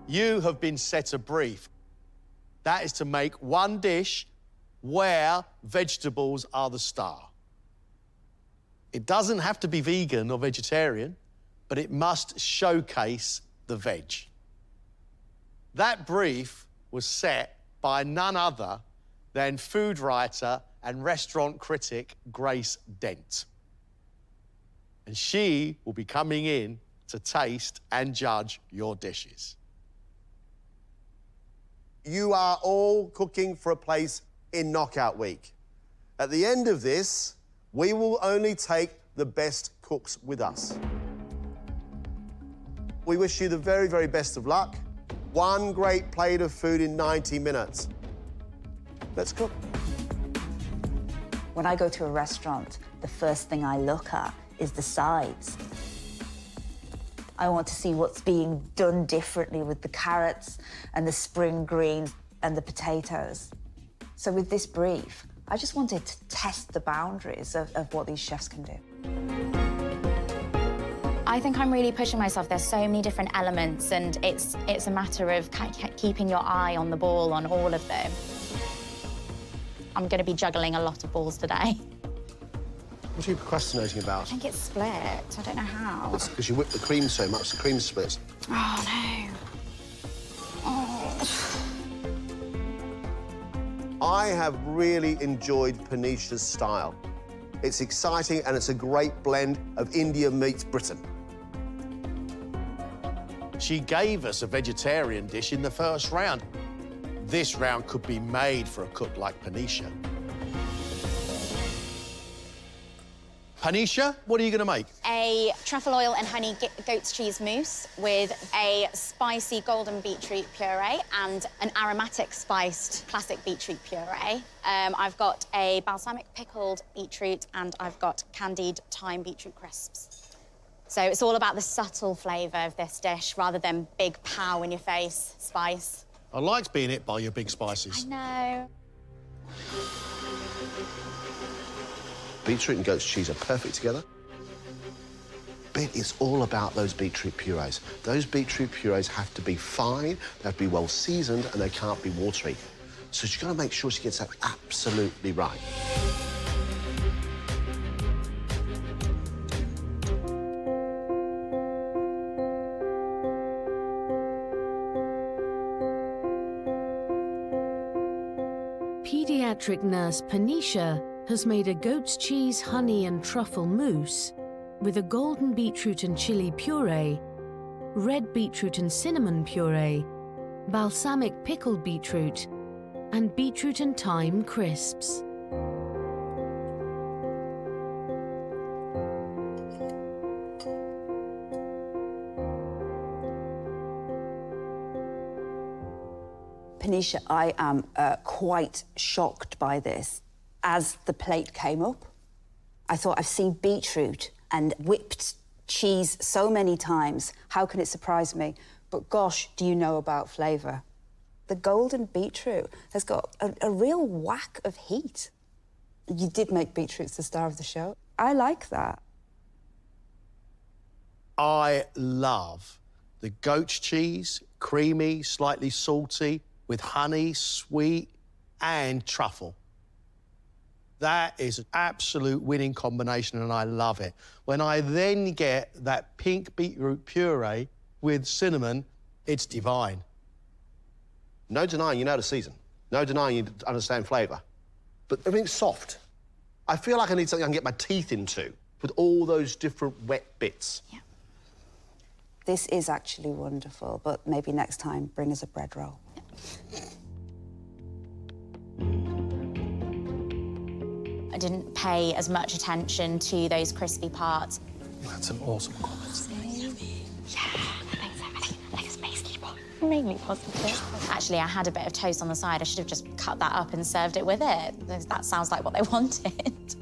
You have been set a brief. That is to make one dish where vegetables are the star. It doesn't have to be vegan or vegetarian, but it must showcase the veg. That brief was set by none other than food writer and restaurant critic Grace Dent. And she will be coming in to taste and judge your dishes. You are all cooking for a place in Knockout Week. At the end of this, we will only take the best cooks with us. We wish you the very, very best of luck. One great plate of food in 90 minutes. Let's cook. When I go to a restaurant, the first thing I look at is the sides. I want to see what's being done differently with the carrots and the spring greens and the potatoes. So with this brief, I just wanted to test the boundaries of what these chefs can do. I think I'm really pushing myself. There's so many different elements, and it's a matter of keeping your eye on the ball on all of them. I'm going to be juggling a lot of balls today. What are you procrastinating I about? think it's split. I don't know how. It's because you whip the cream so much, the cream splits. Oh, no. Oh. I have really enjoyed Panisha's style. It's exciting and it's a great blend of India meets Britain. She gave us a vegetarian dish in the first round. This round could be made for a cook like Panisha. Panisha, what are you going to make? A truffle oil and honey goat's cheese mousse with a spicy golden beetroot puree and an aromatic spiced classic beetroot puree. I've got a balsamic pickled beetroot and I've got candied thyme beetroot crisps. So it's all about the subtle flavour of this dish rather than big pow-in-your-face spice. I liked being hit by your big spices. I know. Beetroot and goat's cheese are perfect together. But it's all about those beetroot purees. Those beetroot purees have to be fine, they have to be well seasoned, and they can't be watery. So she's got to make sure she gets that absolutely right. Pediatric nurse Panisha has made a goat's cheese, honey and truffle mousse with a golden beetroot and chili puree, red beetroot and cinnamon puree, balsamic pickled beetroot, and beetroot and thyme crisps. Panisha, I am quite shocked by this. As the plate came up, I thought, I've seen beetroot and whipped cheese so many times. How can it surprise me? But gosh, do you know about flavour? The golden beetroot has got a real whack of heat. You did make beetroots the star of the show. I like that. I love the goat's cheese, creamy, slightly salty, with honey, sweet, and truffle. That is an absolute winning combination, and I love it. When I then get that pink beetroot puree with cinnamon, it's divine. No denying you know the season. No denying you understand flavour. But everything's soft. I feel like I need something I can get my teeth into with all those different wet bits. Yeah. This is actually wonderful, but maybe next time bring us a bread roll. I didn't pay as much attention to those crispy parts. That's an awesome comment. Yeah, I think it's basically mainly positive. Actually, I had a bit of toast on the side. I should have just cut that up and served it with it. That sounds like what they wanted.